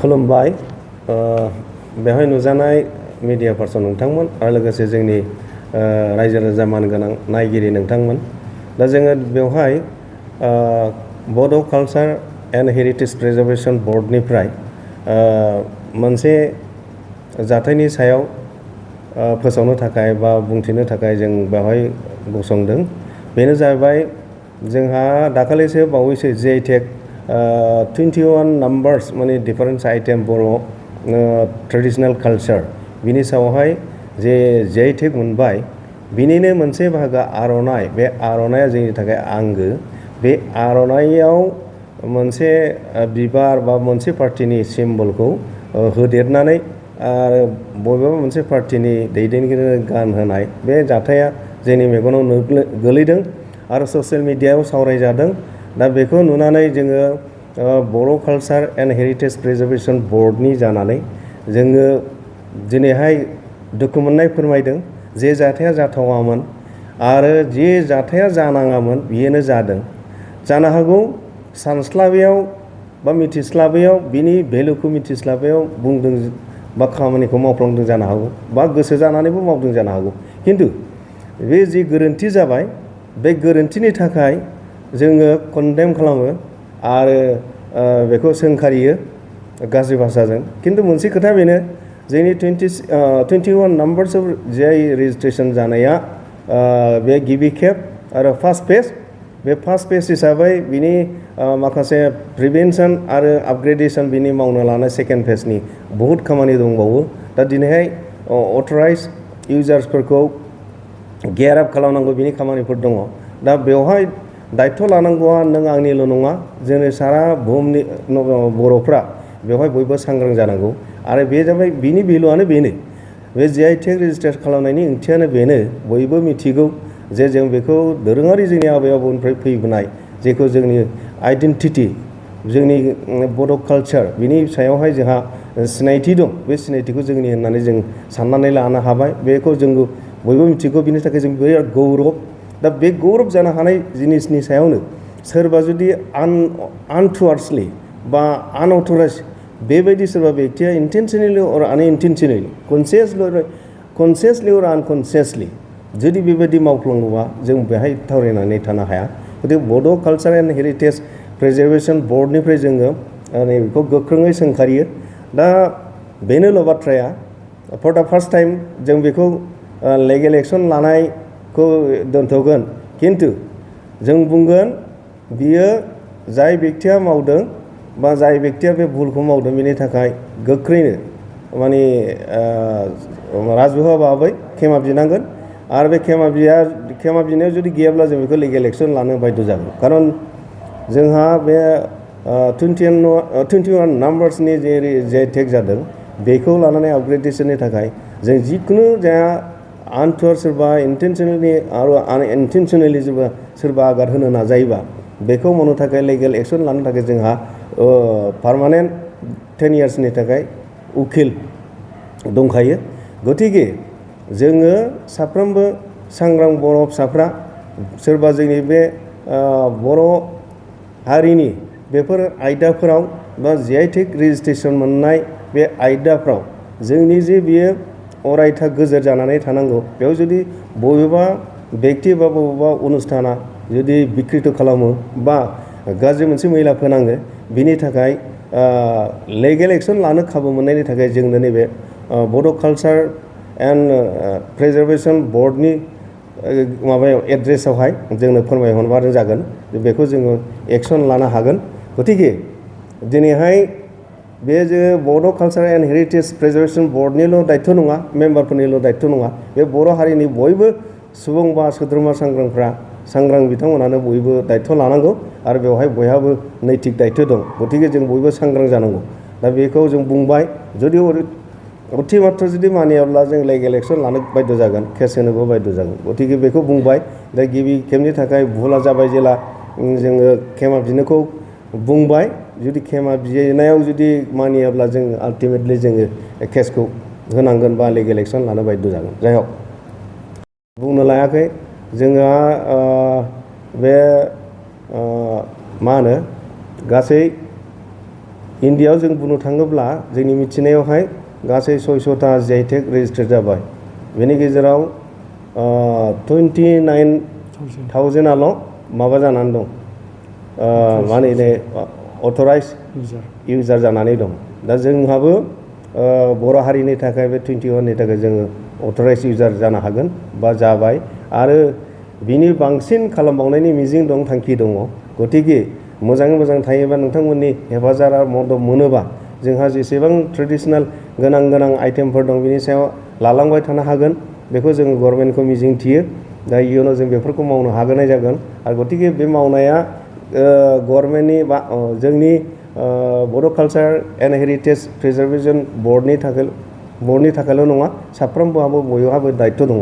खुलुमबाय बेवहाय नुजानाय मिडिया पार्सन नोंथांमोन आरो लोगोसे जोंनि रायजो राजा मानगोनां नायगिरि नोंथांमोन दा जोङो बेवहाय बड' कालचार एन्ड हेरिटेज प्रिजार्भेसन बर्डनिफ्राय मोनसे जाथायनि सायाव फोसावनो थाखाय बा बुंथिनो थाखाय जों बेवहाय गसंदों बेनो जाहैबाय जोंहा दाखालिसो बावैसो JTEC 21 नाम्बार्स माने डिफारेन्स आइटेम बर' ट्रेडिशनेल कालचार बिनि सायावहाय जे JTEC मोनबाय बिनिनो मोनसे बाहागो आर'नाइ बे आर'नाइया जोंनि थाखाय आंगो बे आर'नाइयाव मोनसे बिबार बा मोनसे पार्टिनि सिम्बलखौ होदेरनानै आरो बबेबा मोनसे पार्टिनि दैदेनगिरिनो गानहोनाय बे जाथाया जोंनि मेगनाव गोलैदों आरो ससियेल मिडियायाव सावरायजादों दा बेखौ नुनानै जोङो बर' कालचार एन्ड हेरिटेज प्रिजार्भेसन बर्डनि जानानै जोङो दिनैहाय दुखु मोननाय फोरमायदों जे जाथाया जाथावामोन आरो जे जाथाया जानाङामोन बियोनो जादों जानो हागौ सानस्लाबैयाव बा मिथिस्लाबैयाव बिनि भेलुखौ मिथिस्लाबैयाव बुंदों बा खामानिखौ मावफ्लांदों जानो हागौ बा गोसो जानानैबो मावदों जानो हागौ खिन्थु बे जि गोरोन्थि जाबाय बे गोरोन्थिनि थाखाय जोङो कन्डेम खालामो आरो बेखौ सोंखारियो गाज्रि भाषाजों खिन्थु मोनसे खोथा बेनो जोंनि 21 नाम्बार्सआव जाय रेजिस्ट्रेसन जानाया बे गिबि खेब आरो फार्स्ट फेज बे फार्स्ट फेज हिसाबै बिनि माखासे प्रिभेन्सन आरो आपग्रेडेसन बिनि मावनो लानाय सेकेन्ड फेजनि बहुद खामानि दंबावो दा दिनैहाय अथराइज इउजार्सफोरखौ गियार आप खालामनांगौ बिनि खामानिफोर दङ दा बेवहाय दायथ' लानांगौआ नों आंनिल' नङा जोंनि सारा बुहुमनि बर'फ्रा बेवहाय बयबो सांग्रां जानांगौ आरो बे जाबाय बिनि भेलुआनो बेनो बे JTEC रेजिस्टार खालामनायनि ओंथियानो बेनो बयबो मिथिगौ जे जों बेखौ दोरोङारि जोंनि आबै आबौनिफ्राय फैबोनाय जेखौ जोंनि आइडेन्टिटि जोंनि बड' कालचार बिनि सायावहाय जोंहा सिनायथि दं बे सिनायथिखौ जोंनि होननानै जों साननानै लानो हाबाय बेखौ जों बयबो मिथिगौ बिनि थाखाय जों बिराद गौरब दा बे गौरब जानो हानाय जिनिसनि सायावनो सोरबा जुदि आनटुवार्सलि बा आनअथराइज बेबायदि सोरबा व्यक्तिया इन्टेनसनेलि अर आनइन्टेनसनेलि कनसियासलि अर आनकनसियासलि जुदि बेबायदि मावफ्लाङोबा जों बेहाय थावरायनानै थानो हाया गतिके बड' कालचार एन्ड हेरिटेज प्रिजार्भेसन बर्डनिफ्राय जोङो बेखौ गोख्रोङै सोंखारियो दा बेनोल' बाथ्राया फर दा फार्स्ट टाइम जों बेखौ लिगेल एक्सन लानायखौ दोनथ'गोन खिन्थु जों बुंगोन बियो जाय व्यक्तिया मावदों बा जाय व्यक्तिया बे भुलखौ मावदों बेनि थाखाय गोख्रैनो माने राजहुवा भाबै खेमा बिनांगोन आरो बे खेमा बिनायाव जुदि गैयाब्ला जों बेखौ लिगेल एक्सन लानो बाध्य जागोन खारन जोंहा बे 21 नाम्बार्सनि जे JTEC जादों बेखौ लानानै आपग्रेडेसननि थाखाय जों जिखुनु जाया आनटुवार सोरबा इन्टेनसनेलि आरो आनइन्टेनसनेलि सोरबा आघात होनो नाजायोबा बेखौ मावनो थाखाय लिगेल एक्सन लानो थाखाय जोंहा पार्मानेन्ट 10 इयार्सनि थाखाय उकिल दंखायो गतिके जोङो साफ्रोमबो सांग्रां बर' फिसाफ्रा सोरबा जोंनि बे बर' हारिनि बेफोर आयदाफोराव बा JTEC रेजिस्ट्रेसन मोननाय बे आयदाफ्राव जोंनि जे बियो अरायथा गोजोर जानानै थानांगौ बेयाव जुदि बबेबा व्यक्ति बा बबेबा अनुष्ठाना जुदि बिकृत खालामो बा गाज्रि मोनसे मैला फोनाङो बिनि थाखाय लिगेल एक्सन लानो खाबु मोननायनि थाखाय जोंनो नैबे बड' कालचार एन्ड प्रिजार्भेसन बर्डनि माबायाव एड्रेसावहाय जोंनो फोरमायहरबानो जागोन बेखौ जोङो एक्सन लानो हागोन गतिके दिनैहाय बे जे बड' कालचार एन्ड हेरिटेज प्रिजार्भेसन बर्डनिल' दायथ' नङा मेम्बारफोरनिल' दायथ' नङा बे बर' हारिनि बयबो सुबुं बा सोद्रोमा सांग्रां बिथांमोनानो बयबो दायथ' लानांगौ आरो बेवहाय बयहाबो नैतिक दायथ' दं गतिके जों बयबो सांग्रां जानांगौ दा बेखौ जों बुंबाय जुदि अथिमात्र जुदि मानियाब्ला जों लिगेल एक्सन लानो बाध्य जागोन केस होनोबो बाध्य जागोन गतिके बेखौ बुंबाय दा गिबि खेबनि थाखाय भुला जाबाय जेला जोङो खेमा बिनोखौ बुंबाय जुदि खेमा बिनायाव जुदि मानियाब्ला जों आल्टिमेटलि जोङो केसखौ होनांगोन बा लिगेल एक्सन लानो बाध्य जागोन जाय हक बुंनो लायाखै जोंहा बे मा होनो गासै इन्डियायाव जों बुंनो थाङोब्ला जोंनि मिथिनायावहाय गासै 600टा जिआइटेक रेजिस्टार जाबाय। बेनि गेजेराव 29,000आल' माबा जानानै दं, माने अथराइज इउजार जानानै दं। दा जोंहाबो बर' हारिनि थाखाय बे 21नि थाखाय जोङो अथराइज इउजार जानो हागोन बा जाबाय, आरो बिनि बांसिन खालामबावनायनि मिजिं दं, थांखि दङ। गतिके मोजाङै मोजां थायोबा, नोंथांमोननि हेफाजाब आरो मदद मोनोबा जोंहा जेसेबां ट्रेडिसनेल गोनां आइटेमफोर दं बिनि सायाव लालांबाय थानो हागोन, बेखौ जों गभर्नमेन्टखौ मिजिं थियो। दा इयुनाव जों बेफोरखौ मावनो हागोनाय जागोन। आरो गतिके बे मावनाया गभर्नमेन्टनि बा जोंनि बर' कालचार एन्ड हेरिटेज प्रिजार्भेसन बर्डनि थाखायल' नङा, साफ्रोमबोहाबो बयहाबो दायित्व दङ।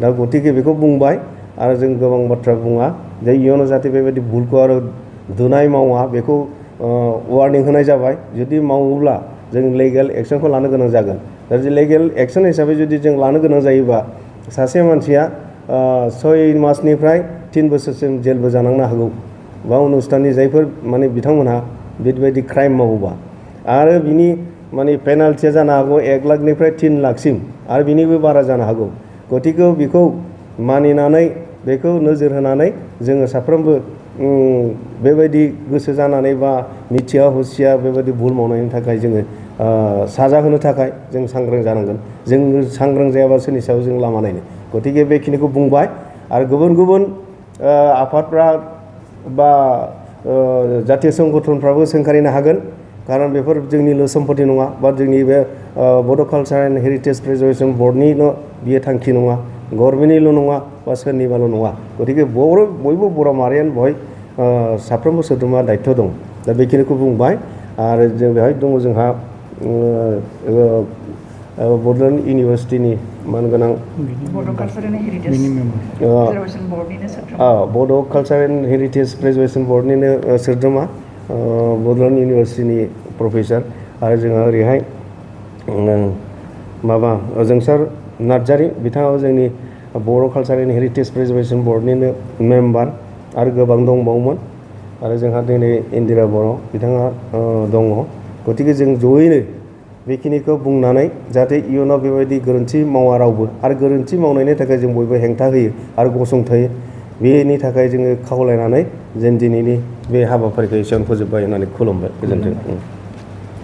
दा गतिके बेखौ बुंबाय, आरो जों गोबां बाथ्रा बुङा जे इयुनाव जाहाथे बेबायदि भुलखौ आरो दुनाय मावा, बेखौ वार्निं होनाय जाबाय। जुदि मावोब्ला जों लिगेल एक्सनखौ लानो गोनां जागोन। दा लिगेल एक्सन हिसाबै जुदि जों लानो गोनां जायोबा सासे मानसिया 6 मासनिफ्राय 3 बोसोरसिम जेलबो जानांनो हागौ, बा अनुस्थाननि जायफोर माने बिथांमोनहा बेबायदि क्राइम मावोबा, आरो बिनि माने पेनाल्टिया जानो हागौ 1 लाखनिफ्राय 3 लाखसिम, आरो बिनिबो बारा जानो हागौ। गतिके बेखौ मानिनानै, बेखौ नोजोर होनानै जोङो साफ्रोमबो बेबायदि गोसो जानानै बा मिथिया हुसिया बेबायदि भुल मावनायनि थाखाय जोङो साजा होनो थाखाय जों सांग्रां जानांगोन। जों सांग्रां जायाबा सोरनि सायाव जों लामा नायनो। गतिके बेखिनिखौ बुंबाय, आरो गुबुन आफादफ्रा बा जातीय संगठनफ्राबो सोंखारिनो हागोन, खारन बेफोर जोंनिल' सम्पति नङा, बा जोंनि बे बर' कालचार एन्ड हेरिटेज प्रिजार्भेसन बर्डनिल' बियो थांखि नङा, गभर्नमेन्टनिल' नङा, बा सोरनिबाल' नङा। गतिके बयबो बर' माहारियानो बेवहाय साफ्रोमबो सोद्रोमा दायित्व दं। दा बेखिनिखौ बुंबाय, आरो जों बेवहाय दङ जोंहा बड'लेण्ड इउनिभारसिटिनि मानगोनां बड' कालचार एन्ड हेरिटेज प्रिजार्भेसन बर्डनिनो सोद्रोमा, बड' कालचार एन्ड हेरिटेज प्रिजार्भेसन बर्डनिनो सोद्रोमा, बड'लेण्ड इउनिभारसिटिनि प्रफेसार, आरो जोंहा ओरैहाय माबा जोंसार नार्जारि, बिथाङाबो जोंनि बर' कालचार एन्ड हेरिटेज प्रिजार्भेसन बर्डनिनो मेम्बार, आरो गोबां दंबावोमोन। आरो जोंहा दिनै इन्दिरा बर' बिथाङा दङ। गतिके जों जयैनो बेखिनिखौ बुंनानै जाहाथे इयुनाव बेबायदि गोरोन्थि मावा रावबो, आरो गोरोन्थि मावनायनि थाखाय जों बयबो हेंथा होयो आरो गसंथायो, बेनि थाखाय जोङो खावलायनानै जों दिनैनि बे हाबाफारिखौ एसेयावनो फोजोबबाय होननानै खुलुमबाय। गोजोन्थों।